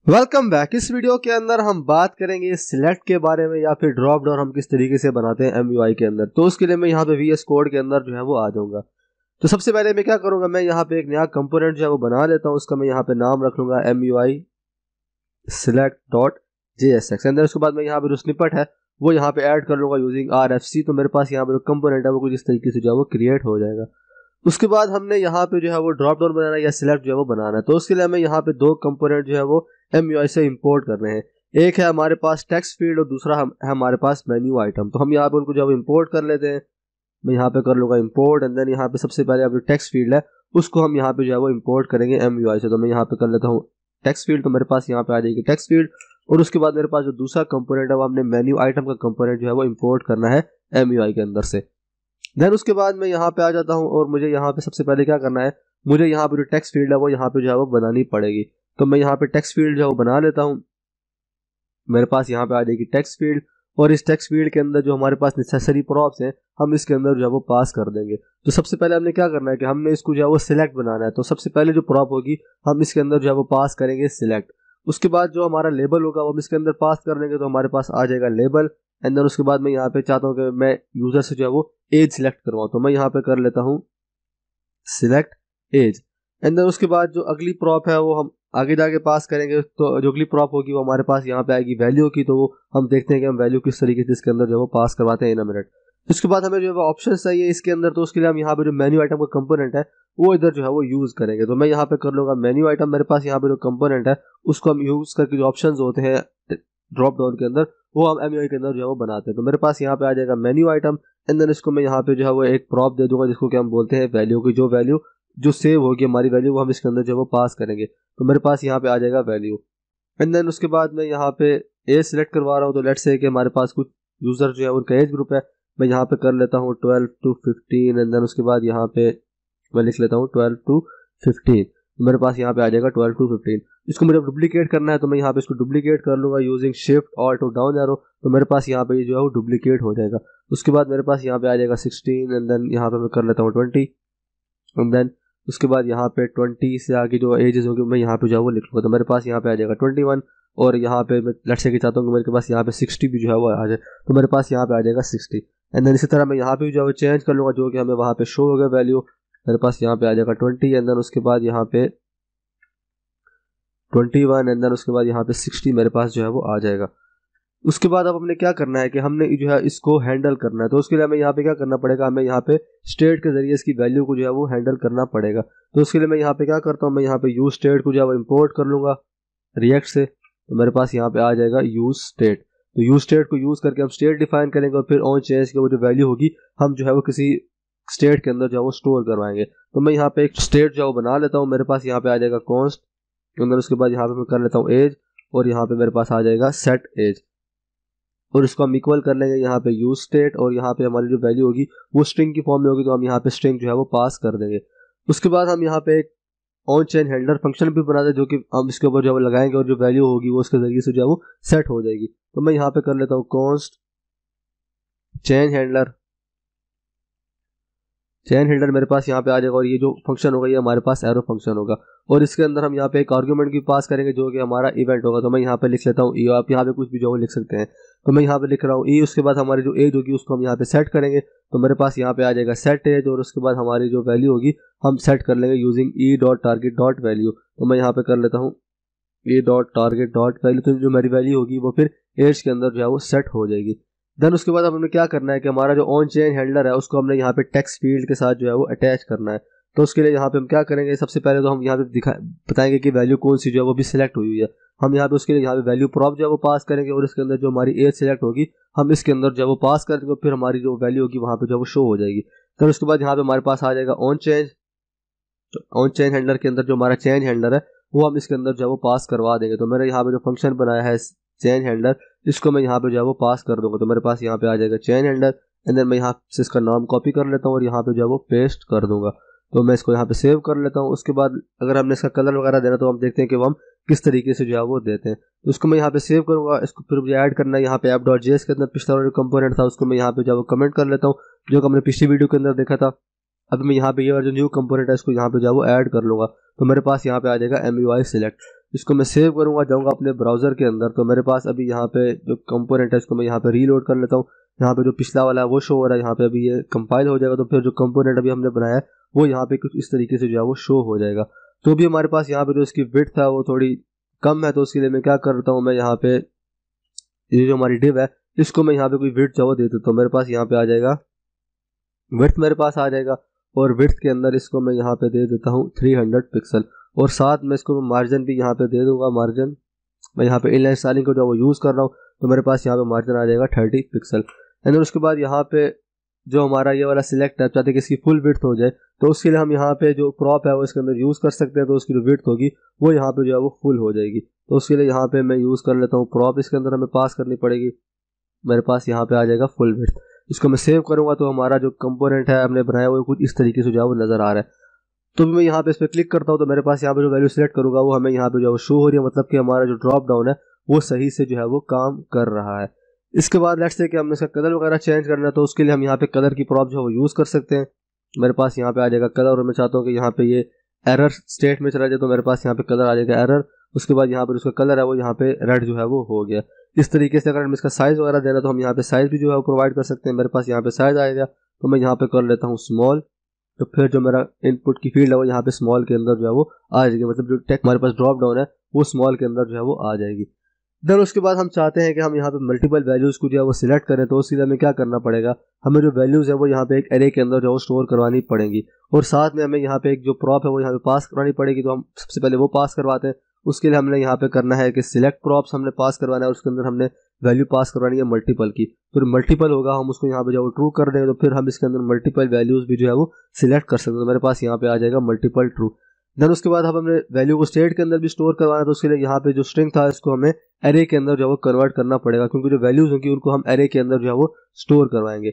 Welcome back. इस video के अंदर हम बात करेंगे सिलेक्ट के बारे में या फिर ड्रॉप डाउन हम किस तरीके से बनाते हैं एमयूआई के अंदर। तो उसके लिए मैं यहाँ पे वीएस कोड के अंदर जो है वो आ जाऊंगा। तो सबसे पहले मैं क्या करूंगा, मैं यहाँ पे एक नया कंपोनेंट जो है वो बना लेता हूँ। उसका मैं यहाँ पे नाम रख लूंगा एमयूआई सिलेक्ट डॉट JSX। अंदर उसके बाद मैं यहाँ पे जो स्निपेट है वो यहाँ पे ऐड कर लूंगा यूजिंग RFC। तो मेरे पास यहाँ पे जो कंपोनेंट है वो कुछ इस तरीके से जो है वो क्रिएट हो जाएगा। उसके बाद हमने यहाँ पे जो है वो ड्रॉप डाउन बनाना है या सिलेक्ट जो है वो बनाना है। तो उसके लिए हमें यहाँ पे दो कंपोनेंट जो है वो एमयूआई से इंपोर्ट करने हैं। एक है हमारे पास टेक्स्ट फील्ड और दूसरा है हमारे पास मेन्यू आइटम। तो हम यहाँ पे उनको जो है इंपोर्ट कर लेते हैं। मैं यहाँ पे कर लूँगा इंपोर्ट एंड देन यहाँ पे सबसे पहले अब जो टेक्स्ट फील्ड है उसको हम यहाँ पे जो है वो इंपोर्ट करेंगे एमयूआई से। तो मैं यहाँ पे कर लेता हूँ टेक्स्ट फील्ड। तो मेरे पास यहाँ पे आ जाएगी टेक्स्ट फील्ड और उसके बाद मेरे पास जो दूसरा कंपोनेंट है वो हमने मेन्यू आइटम का कंपोनेंट जो है वो इंपोर्ट करना है एमयूआई के अंदर से। देन उसके बाद मैं यहाँ पे आ जाता हूँ और मुझे यहाँ पे सबसे पहले क्या करना है, मुझे यहाँ पे जो टेक्स्ट फील्ड है वो यहाँ पे जो है वो बनानी पड़ेगी। तो मैं यहाँ पे टेक्स्ट फील्ड जो है वो बना लेता हूँ। मेरे पास यहाँ पे आ जाएगी टेक्स्ट फील्ड और इस टेक्स्ट फील्ड के अंदर जो हमारे पास नेसेसरी प्रॉप्स हैं हम इसके अंदर जो है वो पास कर देंगे। तो सबसे पहले हमने क्या करना है कि हमने इसको जो है वो सिलेक्ट बनाना है। तो सबसे पहले जो प्रॉप होगी हम इसके अंदर जो है वो पास करेंगे सिलेक्ट। उसके बाद जो हमारा लेबल होगा वो हम इसके अंदर पास कर देंगे। तो हमारे पास आ जाएगा लेबल एंड देन उसके बाद मैं यहाँ पे चाहता हूँ कि मैं यूजर से जो है वो एज सिलेक्ट करवाऊँ। तो मैं यहाँ पे कर लेता हूँ सिलेक्ट एज एंड देन उसके बाद जो अगली प्रॉप है वो हम आगे जाके पास करेंगे। तो जो अगली प्रॉप होगी वो हमारे पास यहाँ पे आएगी वैल्यू की। तो वो हम देखते हैं कि हम वैल्यू किस तरीके से इसके अंदर जो है वो पास करवाते हैं इन अ मिनट। उसके बाद हमें जो है ऑप्शन चाहिए इसके अंदर। तो उसके लिए हम यहाँ पे जो मेन्यू आइटम का कंपोनेंट है वो इधर जो है वो यूज करेंगे। तो मैं यहाँ पे कर लूंगा मेन्यू आइटम। मेरे पास यहाँ पे जो कंपोनेंट है उसको हम यूज करके जो ऑप्शन होते हैं ड्रॉप डाउन के अंदर वो हम एमयूआई के अंदर जो है वो बनाते हैं। तो मेरे पास यहाँ पे आ जाएगा मेन्यू आइटम एंड देन इसको मैं यहाँ पे जो है वो एक प्रॉप दे दूंगा जिसको कि हम बोलते हैं वैल्यू की। जो वैल्यू जो सेव होगी हमारी वैल्यू वो हम इसके अंदर जो है वो पास करेंगे। तो मेरे पास यहाँ पे आ जाएगा वैल्यू एंड देन उसके बाद मैं यहाँ पे एज सिलेक्ट करवा रहा हूँ। तो लेट्स से कि हमारे पास कुछ यूजर जो है उनका एज ग्रुप है। मैं यहाँ पे कर लेता हूँ 12 to 15 एंड देन उसके बाद यहाँ पे मैं लिख लेता हूँ 12 to 15। मेरे पास यहाँ पे आ जाएगा 12 to 15। इसको मुझे डुप्लीकेट करना है तो मैं यहाँ पे इसको डुप्लीकेट कर लूँगा यूजिंग शिफ्ट ऑल्ट और डाउन एरो। तो मेरे पास यहाँ पे जो है वो डुप्लीकेट हो जाएगा। उसके बाद मेरे पास यहाँ पे आ जाएगा 16 एंड देन यहाँ पे मैं कर लेता हूँ 20 एंड देन उसके बाद यहाँ पे 20 से आगे जो एजेस होंगे मैं यहाँ पे जो है वो लिख लूँगा। तो मेरे पास यहाँ पे आ जाएगा 21 और यहाँ पे मैं लेट्स से कि चाहता हूँ कि मेरे पास यहाँ पे 60 भी जो है वो आ जाए। तो मेरे पास यहाँ पे आ जाएगा 60 एंड देन इसी तरह मैं यहाँ पे जो है वो चेंज कर लूँगा जो कि हमें वहाँ पे शो होगा वैल्यू। मेरे पास यहाँ पे आ जाएगा 20 एंड देन उसके बाद यहाँ पे 21 एंड देन उसके बाद यहाँ पे 60 मेरे पास जो है वो आ जाएगा। उसके बाद अब हमने क्या करना है कि हमने जो है इसको हैंडल करना है। तो उसके लिए हमें यहाँ पे क्या करना पड़ेगा, हमें यहाँ पे स्टेट के जरिए इसकी वैल्यू को जो है वो हैंडल करना पड़ेगा। तो उसके लिए मैं यहाँ पे क्या करता हूँ, मैं यहाँ पे यूज स्टेट को जो है वो इम्पोर्ट कर लूँगा रिएक्ट से। तो मेरे पास यहाँ पे आ जाएगा यूज स्टेट। तो यूज स्टेट को यूज करके हम स्टेट डिफाइन करेंगे और फिर ऑन चेंज की वो जो वैल्यू होगी हम जो है वो किसी स्टेट के अंदर जो है वो स्टोर करवाएंगे। तो मैं यहाँ पे एक स्टेट जो है वो बना लेता हूँ। मेरे पास यहाँ पे आ जाएगा कॉन्स्ट अंदर उसके बाद यहाँ पे मैं कर लेता हूँ एज और यहाँ पे मेरे पास आ जाएगा सेट एज और इसको हम इक्वल कर लेंगे यहाँ पे यूज स्टेट और यहाँ पे हमारी जो वैल्यू होगी वो स्ट्रिंग की फॉर्म में होगी। तो हम यहाँ पे स्ट्रिंग जो है वो पास कर देंगे। उसके बाद हम यहाँ पे एक ऑन चेन हैंडलर फंक्शन भी बना दें जो कि हम इसके ऊपर जो है लगाएंगे और जो वैल्यू होगी वो उसके जरिए से जो है वो सेट हो जाएगी। तो मैं यहाँ पे कर लेता हूँ const chain handler. Chain handler मेरे पास यहाँ पे आ जाएगा और ये जो फंक्शन होगा ये हमारे पास एरो फंक्शन होगा और इसके अंदर हम यहाँ पे एक आर्गुमेंट भी पास करेंगे जो कि हमारा इवेंट होगा। तो मैं यहाँ पे लिख लेता हूँ ई। आप यहाँ पे कुछ भी जो लिख सकते हैं। तो मैं यहाँ पे लिख रहा हूँ ई। उसके बाद हमारी जो एज होगी उसको हम यहाँ पे सेट करेंगे। तो मेरे पास यहाँ पे आ जाएगा सेट एज और उसके बाद हमारी जो वैल्यू होगी हम सेट कर लेंगे using E dot target dot value. तो मैं यहाँ पे कर लेता हूँ E dot target dot value. तो जो मेरी वैल्यू होगी वो फिर एज के अंदर जो है वो सेट हो जाएगी। देन उसके बाद अब हमें क्या करना है कि हमारा जो ऑन चेन हैंडलर है उसको हमने यहाँ पे टेक्स्ट फील्ड के साथ जो है वो अटैच करना है। तो उसके लिए यहाँ पे हम क्या करेंगे, सबसे पहले तो हम यहाँ पे बताएंगे कि वैल्यू कौन सी जो है वो भी सिलेक्ट हुई है। हम यहाँ पे उसके लिए यहाँ पे वैल्यू प्रॉप जो है वो पास करेंगे और इसके अंदर जो हमारी एज सिलेक्ट होगी हम इसके अंदर जो है वो पास कर देंगे फिर हमारी जो वैल्यू होगी वहाँ पे जो है वो शो हो जाएगी। फिर उसके बाद यहाँ पे हमारे पास आ जाएगा on change. On chain handler के अंदर जो हमारा चेंज हैंडलर है वो हम इसके अंदर जो है वो पास करवा देंगे। तो मैंने यहाँ पे जो फंक्शन बनाया है चेंज हैंडलर इसको मैं यहाँ पे जो है वो पास कर दूंगा। तो मेरे पास यहाँ पे आ जाएगा चेंज हैंडलर एंड देन मैं यहाँ से इसका नाम कॉपी कर लेता हूँ और यहाँ पे जो है वो पेस्ट कर दूंगा। तो मैं इसको यहाँ पे सेव कर लेता हूँ। उसके बाद अगर हमने इसका कलर वगैरह देना तो हम देखते हैं कि वो हम किस तरीके से जो है वो देते हैं। तो उसको मैं यहाँ पे सेव करूँगा। इसको फिर मुझे ऐड करना है यहाँ पे app.js के अंदर पिछला जो कंपोनेंट था उसको मैं यहाँ पे जो है वो कमेंट कर लेता हूँ जो कि हमने पिछली वीडियो के अंदर देखा था। अभी मैं यहाँ पे ये जो न्यू कंपोनेंट है इसको यहाँ पे जो है वो ऐड कर लूँगा। तो मेरे पास यहाँ पे आ जाएगा MUI सिलेक्ट। इसको मैं सेव करूँगा, जाऊँगा अपने ब्राउज़र के अंदर। तो मेरे पास अभी यहाँ पे जो कंपोनेंट है इसको मैं यहाँ पे रीलोड कर लेता हूँ। यहाँ पे जो पिछला वाला है वो शो हो रहा है, यहाँ पे अभी ये कंपाइल हो जाएगा। तो फिर जो कंपोनेंट अभी हमने बनाया है वो यहाँ पे कुछ इस तरीके से जो है वो शो हो जाएगा। तो भी हमारे पास यहाँ पे जो इसकी विड्थ है वो थोड़ी कम है, तो उसके लिए मैं क्या करता हूँ, मैं यहाँ पे ये जो हमारी डिव है इसको मैं यहाँ पे कोई विड्थ जो दे देता हूँ। मेरे पास यहाँ पे आ जाएगा विड्थ, मेरे पास आ जाएगा। और विड्थ के अंदर इसको मैं यहाँ पे दे देता हूँ 300 पिक्सल। और साथ में इसको मार्जिन भी यहाँ पे दे दूंगा। मार्जिन मैं यहाँ पे इनलाइन स्टाइलिंग को जो वो यूज़ कर रहा हूँ, तो मेरे पास यहाँ पे मार्जिन आ जाएगा 30 पिक्सल। एंड उसके बाद यहाँ पे जो हमारा ये वाला सिलेक्ट है, चाहते कि इसकी फुल विड्थ हो जाए, तो उसके लिए हम यहाँ पे जो प्रॉप है वो इसके अंदर यूज़ कर सकते हैं। तो उसकी जो विड्थ होगी वो यहाँ पे जो है वो फुल हो जाएगी। तो उसके लिए यहाँ पे मैं यूज़ कर लेता हूँ प्रॉप, इसके अंदर हमें पास करनी पड़ेगी। मेरे पास यहाँ पे आ जाएगा फुल विड्थ। इसको मैं सेव करूँगा तो हमारा जो कंपोनेंट है हमने बनाया वो कुछ इस तरीके से जो है वो नज़र आ रहा है। तो मैं यहाँ पे इस पर क्लिक करता हूँ तो मेरे पास यहाँ पे जो वैल्यू सिलेक्ट करूँगा वो हमें यहाँ पे जो है वो शो हो रही है, मतलब कि हमारा जो ड्रॉप डाउन है वो सही से जो है वो काम कर रहा है। इसके बाद लेट्स से कि हमने इसका कलर वगैरह चेंज करना है, तो उसके लिए हम यहाँ पे कलर की प्रॉप जो है वो यूज़ कर सकते हैं। मेरे पास यहाँ पे आ जाएगा कलर, और मैं चाहता हूँ कि यहाँ पे ये एरर स्टेट में चला जाए, तो मेरे पास यहाँ पे कलर आ जाएगा एरर। उसके बाद यहाँ पर उसका कलर है वो यहाँ पे रेड जो है वो हो गया। इस तरीके से अगर हम इसका साइज़ वगैरह देना तो हम यहाँ पे साइज़ भी जो है वो प्रोवाइड कर सकते हैं। मेरे पास यहाँ पे साइज़ आएगा, तो मैं यहाँ पे कर लेता हूँ स्मॉल। तो फिर जो मेरा इनपुट की फील्ड है वो यहाँ पे स्मॉल के अंदर जो है वो आ जाएगी, मतलब जो टेक्स्ट हमारे पास ड्रॉप डाउन है वो स्मॉल के अंदर जो है वो आ जाएगी। देन उसके बाद हम चाहते हैं कि हम यहाँ पे मल्टीपल वैल्यूज़ को जो है वो सिलेक्ट करें, तो उसके लिए हमें क्या करना पड़ेगा, हमें जो वैल्यूज़ है वो यहाँ पे एक एरे के अंदर जो है स्टोर करवानी पड़ेंगी। और साथ में हमें यहाँ पे एक जो प्रॉप है वो यहाँ पे पास करवानी पड़ेगी। तो हम सबसे पहले वो पास करवाते हैं। उसके लिए हमने यहाँ पे करना है कि सिलेक्ट प्रॉप्स हमने पास करवाना है, उसके अंदर हमने वैल्यू पास करवानी है मल्टीपल की। फिर मल्टीपल होगा, हम उसको यहाँ पे जो ट्रू कर देंगे, तो फिर हम इसके अंदर मल्टीपल वैल्यूज़ भी जो है वो सिलेक्ट कर सकते हैं। तो मेरे पास यहाँ पे आ जाएगा मल्टीपल ट्रू। देन उसके बाद हम हमने वैल्यू को स्टेट के अंदर भी स्टोर करवाना है, तो उसके लिए यहाँ पे जो स्ट्रिंग था इसको हमें एरे के अंदर जो है वो कन्वर्ट करना पड़ेगा, क्योंकि जो वैल्यूज़ होंगी उनको हम एरे के अंदर जो है वो स्टोर करवाएंगे।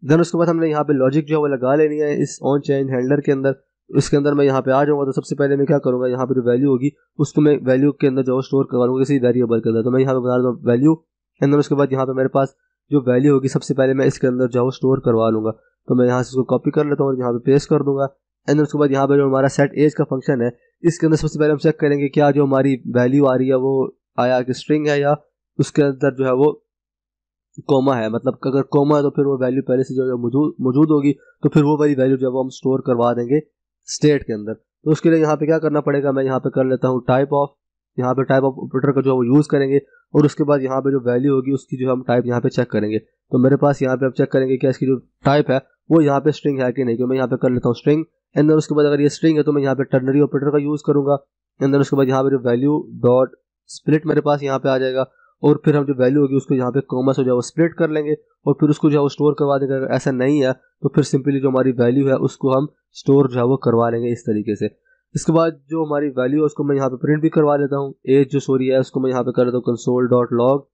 देन उसके बाद हमने यहाँ पे लॉजिक जो है वो लगा लेनी है इस ऑन चेंज हैंडलर के अंदर। इसके अंदर मैं यहाँ पे आ जाऊँगा, तो सबसे पहले मैं क्या करूँगा, यहाँ पे जो वैल्यू होगी उसको मैं वैल्यू के अंदर जो स्टोर करवा लूँगा किसी वेरिएबल के अंदर। तो मैं यहाँ पे बना दूँ वैल्यू, एंड देन उसके बाद यहाँ पे मेरे पास जो वैल्यू होगी सबसे पहले मैं इसके अंदर जो स्टोर करवा लूँगा। तो मैं यहाँ से इसको कॉपी कर लेता हूँ और यहाँ पे पेस्ट कर दूँगा। एंड उसके बाद यहाँ पे जो हमारा सेट एज का फंक्शन है इसके अंदर सबसे पहले हम चेक करेंगे क्या जो हमारी वैल्यू आ रही है वो आया कि स्ट्रिंग है, या उसके अंदर जो है वो कोमा है। मतलब अगर कोमा है तो फिर वो वैल्यू पहले से जो है मौजूद होगी, तो फिर वो वाली वैल्यू जो है वो हम स्टोर करवा देंगे स्टेट के अंदर। तो उसके लिए यहाँ पे क्या करना पड़ेगा, मैं यहाँ पे कर लेता हूँ टाइप ऑफ, यहाँ पे टाइप ऑफ ऑपरेटर का जो है वो यूज़ करेंगे। और उसके बाद यहाँ पे जो वैल्यू होगी उसकी जो हम टाइप यहाँ पे चेक करेंगे। तो मेरे पास यहाँ पे अब चेक करेंगे कि इसकी जो टाइप है वो यहाँ पे स्ट्रिंग है कि नहीं। तो मैं यहाँ पे कर लेता हूँ स्ट्रिंग, एंड देन उसके बाद अगर ये स्ट्रिंग है तो मैं यहाँ पे टर्नरी ऑपरेटर का यूज़ करूँगा। एंड देन उसके बाद यहाँ पे जो वैल्यू डॉट स्प्लिट मेरे पास यहाँ पे आ जाएगा, और फिर हम जो वैल्यू होगी उसको यहाँ पे कॉमा से जो है वो स्प्लिट कर लेंगे, और फिर उसको जो है वो स्टोर करवा देंगे। अगर ऐसा नहीं है तो फिर सिंपली जो हमारी वैल्यू है उसको हम स्टोर जो है वो करवा लेंगे इस तरीके से। इसके बाद जो हमारी वैल्यू है उसको मैं यहाँ पे प्रिंट भी करवा लेता हूँ। एज जो सॉरी है उसको मैं यहाँ पे कर लेता हूँ कंसोल डॉट लॉग,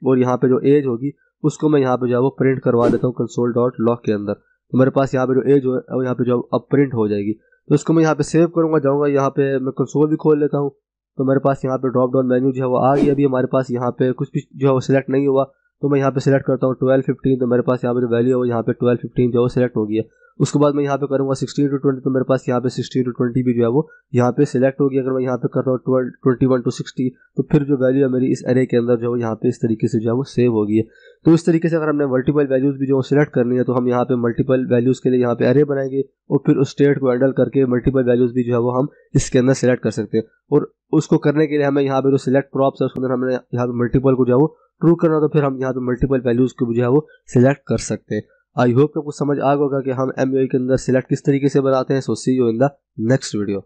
और यहाँ पे जो एज होगी उसको मैं यहाँ पे जो है वो प्रिंट करवा देता हूँ कंसोल डॉट लॉग के अंदर। तो मेरे पास यहाँ पे जो एज है वो यहाँ पे जो अब प्रिंट हो जाएगी। तो इसको मैं यहाँ पे सेव करूँगा, जाऊँगा यहाँ पे मैं कंसोल भी खोल लेता हूँ। तो मेरे पास यहाँ पे ड्रॉप डाउन मेन्यू जो है वो आ गई। अभी हमारे पास यहाँ पे कुछ भी जो है वो सिलेक्ट नहीं हुआ, तो मैं यहाँ पे सिलेक्ट करता हूँ 12-15। तो मेरे पास यहाँ पे जो वैल्यू है वो यहाँ पे 12-15 जो है वो सिलेक्ट हो गई है। उसके बाद मैं यहाँ पे करूँगा 16-20, तो मेरे पास यहाँ पे 16-20 भी जो है वो यहाँ पे सिलेक्ट होगी। अगर मैं यहाँ पे करता हूँ 21-60, तो फिर जो वैल्यू है मेरी इस एरे के अंदर जो है यहाँ पे इस तरीके से जो है वो सेव होगी है। तो इस तरीके से अगर हमने मल्टीपल वैल्यूज़ भी जो सिलेक्ट करनी है, तो हम यहाँ पे मल्टीपल वैल्यूज़ के लिए यहाँ पे एरे बनाएंगे, और फिर उस स्टेट को हैंडल करके मल्टीपल वैल्यूज़ भी जो है वो हम इसके अंदर सिलेक्ट कर सकते हैं। और उसको करने के लिए हमें यहाँ पे जो सिलेक्ट प्रॉप्स है उसके अंदर हमने यहाँ पे मल्टीपल को जो है वो ट्रू करना, तो फिर हम यहाँ पे मल्टीपल वैल्यूज़ को जो है वो सिलेक्ट कर सकते हैं। आई होप आपको समझ आ गया होगा कि हम MUI के अंदर सिलेक्ट किस तरीके से बनाते हैं। So see you in the next video.